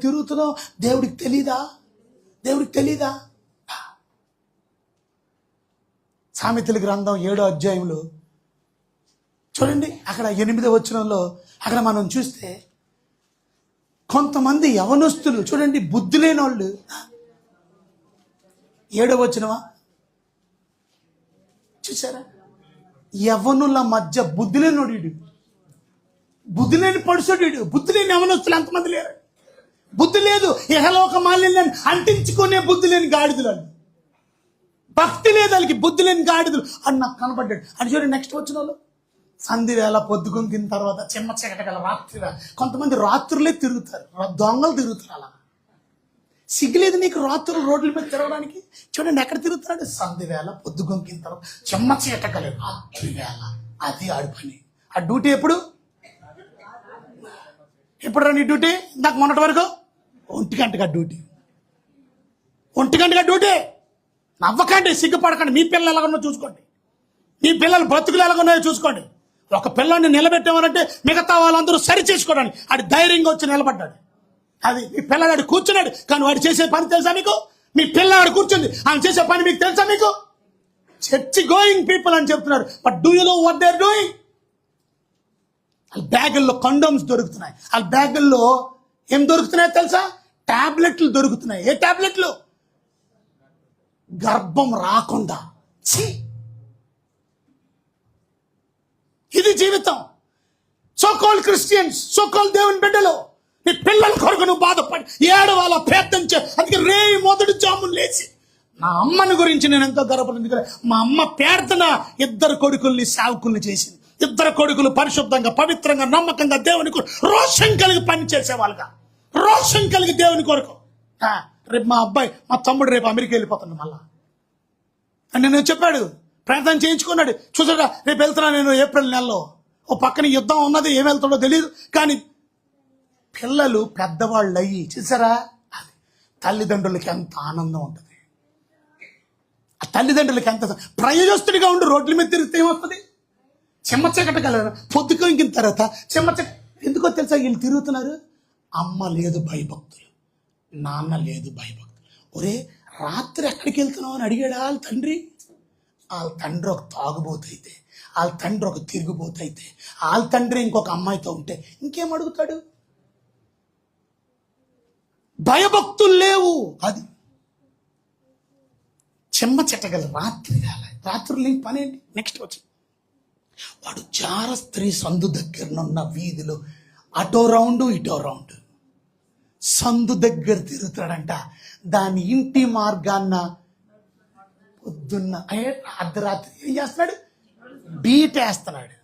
తిరుగుతున్నావు, దేవుడికి తెలీదా? దేవుడికి తెలీదా? సామెతల గ్రంథం 7వ అధ్యాయంలో చూడండి, అక్కడ 8వ వచనంలో అక్కడ మనం చూస్తే కొంతమంది యవనస్తులు చూడండి, బుద్ధి లేని వాళ్ళు. 7వ వచనమా చూసారా? యవనుల మధ్య బుద్ధి లేనోడు, బుద్ధి లేని పడుసోడు, బుద్ధి లేని యవనస్తులు ఎంతమంది లేరు? బుద్ధి లేదు, ఇహలోక మాలిన్యాన్ని అంటించుకునే బుద్ధి లేని గాడిదలు, భక్తి లేదు వాళ్ళకి, బుద్ధి లేని గాడిదలు అని నాకు కనపడ్డాడు. అని చూడండి నెక్స్ట్ వచ్చిన వాళ్ళు, సంధి వేళ పొద్దుకొంకిన తర్వాత చెమ్మ చీకట గల రాత్రి వేళ. కొంతమంది రాత్రులే తిరుగుతారు, దొంగలు తిరుగుతారు. అలా సిగ్గులేదు నీకు రాత్రులు రోడ్ల మీద తిరగడానికి? చూడండి ఎక్కడ తిరుగుతున్నాడు, సంధి వేళ పొద్దుకొంకిన తర్వాత చెమ్మ చీకట గల రాత్రి వేళ. అది ఆడి పని. ఆ డ్యూటీ ఎప్పుడు నీ డ్యూటీ? నాకు మొన్నటి వరకు 1 గంటగా డ్యూటీ, 1 గంటగా డ్యూటీ. నవ్వకండి, సిగ్గుపడకండి. మీ పిల్లలు ఎలాగొన్నో చూసుకోండి, మీ పిల్లలు బ్రతుకులు ఎలాగొన్నాయో చూసుకోండి. ఒక పిల్లాన్ని నిలబెట్టామనంటే మిగతా వాళ్ళందరూ సరి చేసుకోవడానికి ఆడి ధైర్యంగా వచ్చి నిలబడ్డాడు. అది మీ పిల్లగాడు కూర్చున్నాడు, కానీ వాడు చేసే పని తెలుసా మీకు? మీ పిల్లగాడు కూర్చుంది, ఆయన చేసే పని మీకు తెలుసా? మీకు చర్చి గోయింగ్ పీపుల్ అని చెప్తున్నారు, but do you know what they are doing? వాళ్ళ బ్యాగుల్లో కండోమ్స్ దొరుకుతున్నాయి, వాళ్ళ బ్యాగుల్లో ఏం దొరుకుతున్నాయో తెలుసా? టాబ్లెట్లు దొరుకుతున్నాయి. ఏ టాబ్లెట్లు? గర్భం రాకుండా. ఇది జీవితం. సోకాల్ క్రిస్టియన్స్, సోకాల్ దేవుని బిడ్డలు, నీ పిల్లల కొరకు నువ్వు బాధపడి ఏడవాళ్ళ పేదంచే. అందుకే రేయి మొదటి జాములు లేచి నా అమ్మని గురించి నేను ఎంతో గర్వపడింది. మా అమ్మ పేర్తన 2 కొడుకుల్ని సేవకుల్ని చేసింది. 2 కొడుకులు పరిశుద్ధంగా, పవిత్రంగా, నమ్మకంగా దేవుని కొరకు రోషం కలిగి పని చేసేవాళ్ళుగా, రోషం కలిగి దేవుని కొరకు. రేపు మా అబ్బాయి, మా తమ్ముడు రేపు అమెరికా వెళ్ళిపోతాడు మళ్ళా అని నేను చెప్పాడు, ప్రార్థన చేయించుకున్నాడు. చూసారా, రేపు వెళ్తున్నా నేను ఏప్రిల్ నెలలో. ఓ పక్కన యుద్ధం ఉన్నది, ఏం వెళ్తాడో తెలియదు. కానీ పిల్లలు పెద్దవాళ్ళు అయ్యి చూసారా, అది తల్లిదండ్రులకి ఎంత ఆనందం ఉంటుంది. ఆ తల్లిదండ్రులకి ఎంత ప్రయోజస్తుడిగా ఉండి రోడ్ల మీద తిరిగితే ఏమొస్తుంది? చెమ్మచకట కలరా పొద్దుకొంకిన తర్వాత చెమ్మచక. ఎందుకో తెలుసా వీళ్ళు తిరుగుతున్నారు? అమ్మ లేదు భయభక్తులు, నాన్న లేదు భయభక్తులు. ఒరే రాత్రి ఎక్కడికి వెళ్తున్నావు అని అడిగాడు వాళ్ళ తండ్రి. వాళ్ళ తండ్రి ఒక తాగుబోతైతే, వాళ్ళ తండ్రి ఒక తిరుగుబోతైతే, వాళ్ళ తండ్రి ఇంకొక అమ్మాయితో ఉంటే ఇంకేం అడుగుతాడు? భయభక్తులు లేవు. అది చెమ్మ చెట్టగల రాత్రి వేళ. రాత్రులు నీ పని ఏంటి? నెక్స్ట్ వచ్చి వాడు జార స్త్రీ సందు దగ్గరనున్న వీధిలో అటో రౌండ్ ఇటో రౌండ్ సందు దగ్గర తిరుగుతాడంట. దాని ఇంటి మార్గాన్న పొద్దున్న అర్ధరాత్రి ఏం చేస్తున్నాడు? బీట్ వేస్తున్నాడు.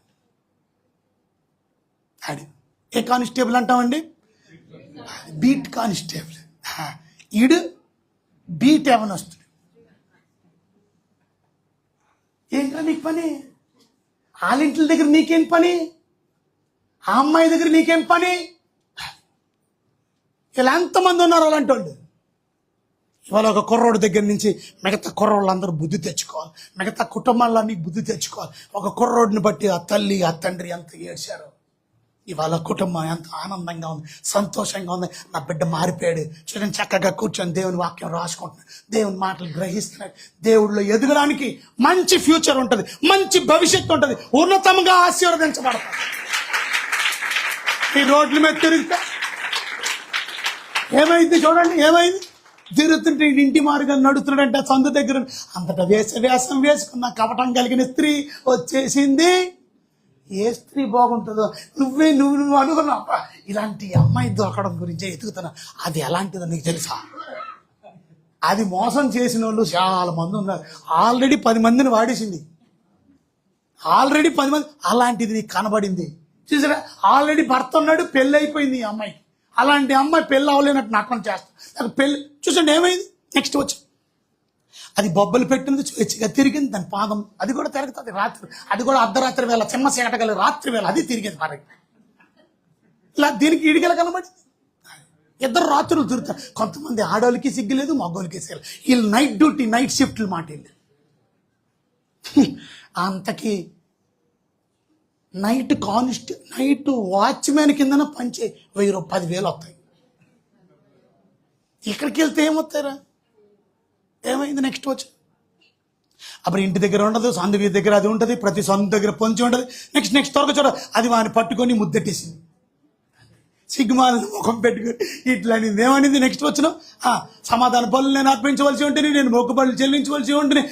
అది ఏ కానిస్టేబుల్ అంటామండి? Beat constable. ఈడు బీట్ ఏమనొస్తాడు. ఏంట్రా నీకు పని? వాళ్ళ ఇంటి దగ్గర నీకేం పని? ఆ అమ్మాయి దగ్గర నీకేం పని? ఇలా ఎంతమంది ఉన్నారు అలాంటి వాళ్ళు. ఇవాళ ఒక కుర్రోడి దగ్గర నుంచి మిగతా కుర్రోళ్ళందరూ బుద్ధి తెచ్చుకోవాలి, మిగతా కుటుంబాలన్నీ బుద్ధి తెచ్చుకోవాలి. ఒక కుర్రోడిని బట్టి ఆ తల్లి ఆ తండ్రి ఎంత ఏడ్చారు. ఇవాళ కుటుంబం ఎంత ఆనందంగా ఉంది, సంతోషంగా ఉంది. నా బిడ్డ మారిపోయాడు. చూడండి, చక్కగా కూర్చొని దేవుని వాక్యం రాసుకుంటున్నాడు, దేవుని మాటలు గ్రహిస్తున్నాడు. దేవుడిలో ఎదగడానికి మంచి ఫ్యూచర్ ఉంటుంది, మంచి భవిష్యత్తు ఉంటుంది, ఉన్నతంగా ఆశీర్వదించబడతాడు. ఈ రోడ్ల మీద తిరుగుతా ఏమైంది? చూడండి ఏమైంది? తిరుగుతుంటే ఇంటి మార్గం నడుతున్నాడంటే సందు దగ్గర అంతటా వేషం వేసుకున్న కపటం కలిగిన స్త్రీ వచ్చేసింది. ఏ స్త్రీ బాగుంటుందో నువ్వు అనుకున్నావా? ఇలాంటి అమ్మాయి దొరకడం గురించే ఎతుకుతున్నా. అది ఎలాంటిదో నీకు తెలుసా? అది మోసం చేసిన వాళ్ళు చాలా మంది ఉన్నారు. ఆల్రెడీ 10 మందిని వాడేసింది. ఆల్రెడీ 10 మంది. అలాంటిది నీకు కనబడింది చూసారా? ఆల్రెడీ భర్త ఉన్నాడు, పెళ్ళి అయిపోయింది ఈ అమ్మాయికి. అలాంటి అమ్మాయి పెళ్ళి అవ్వలేనట్టు నాటకం చేస్తాను. పెళ్ళి చూసండి ఏమైంది? నెక్స్ట్ వచ్చి అది బొబ్బలు పెట్టింది, స్వేచ్ఛగా తిరిగింది. దాని పాదం అది కూడా తిరుగుతుంది రాత్రి. అది కూడా అర్ధరాత్రి వేళ, చెమ్మ చీకటగల రాత్రి వేళ అది తిరిగేది. మరి ఇలా దీనికి ఇడిగల కనబడి 2 రాత్రులు తిరుగుతారు. కొంతమంది ఆడవాళ్ళకి సిగ్గులేదు, మగవాళ్ళకి సిగ్గు. వీళ్ళు నైట్ డ్యూటీ, నైట్ షిఫ్ట్లు మాట వెళ్ళి అంతకి నైట్ వాచ్మెన్ కిందన పనిచే 1000 10,000 వస్తాయి. ఇక్కడికి వెళ్తే ఏమొస్తారా? ఏమైంది? నెక్స్ట్ వచ్చి అప్పుడు ఇంటి దగ్గర ఉండదు, సందు వీధి దగ్గర అది ఉంటుంది, ప్రతి సందు దగ్గర పొంచి ఉంటుంది. నెక్స్ట్ త్వరగా చూడ అది వాడిని పట్టుకొని ముద్దెట్టేసింది. సిగ్గుమాలని ముఖం పెట్టుకుని ఇట్లా అనింది. ఏమనింది? నెక్స్ట్ వచ్చిన సమాధాన పనులు నేను అర్పించవలసి ఉంటుంది, నేను మొక్కుబడులు చెల్లించవలసి ఉంటుంది.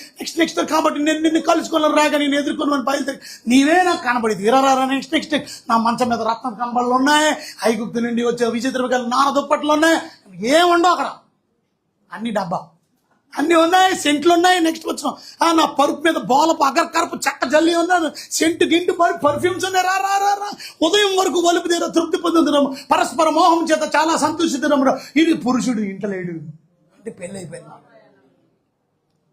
నెక్స్ట్ కాబట్టి నేను నిన్ను కలుసుకోవాలని రాగా నేను ఎదుర్కొని బయలుదేరి నీవే నాకు కనబడింది. ఇరారా నెక్స్ట్ నా మంచం మీద రత్నం కనబడులు ఉన్నాయి, ఐగుప్తు నుండి వచ్చే విచిత్ర నార దుప్పట్లు ఉన్నాయి, ఏముండవు అక్కడ, అన్ని డబ్బా అన్నీ ఉన్నాయి, సెంట్లు ఉన్నాయి. నెక్స్ట్ వచ్చినాం నా పరుపు మీద బోలపు అగరకరపు చెక్క జల్లి ఉన్నాను, సెంటు గింటు పర్ఫ్యూమ్స్ ఉన్నాయి. రా ఉదయం వరకు వలుపు తీర తృప్తి పొందుతున్నాము, పరస్పర మోహం చేత చాలా సంతోషిస్తున్నాము. ఇది పురుషుడు ఇంట్లో లేడు అంటే పెళ్ళి అయిపోయింది.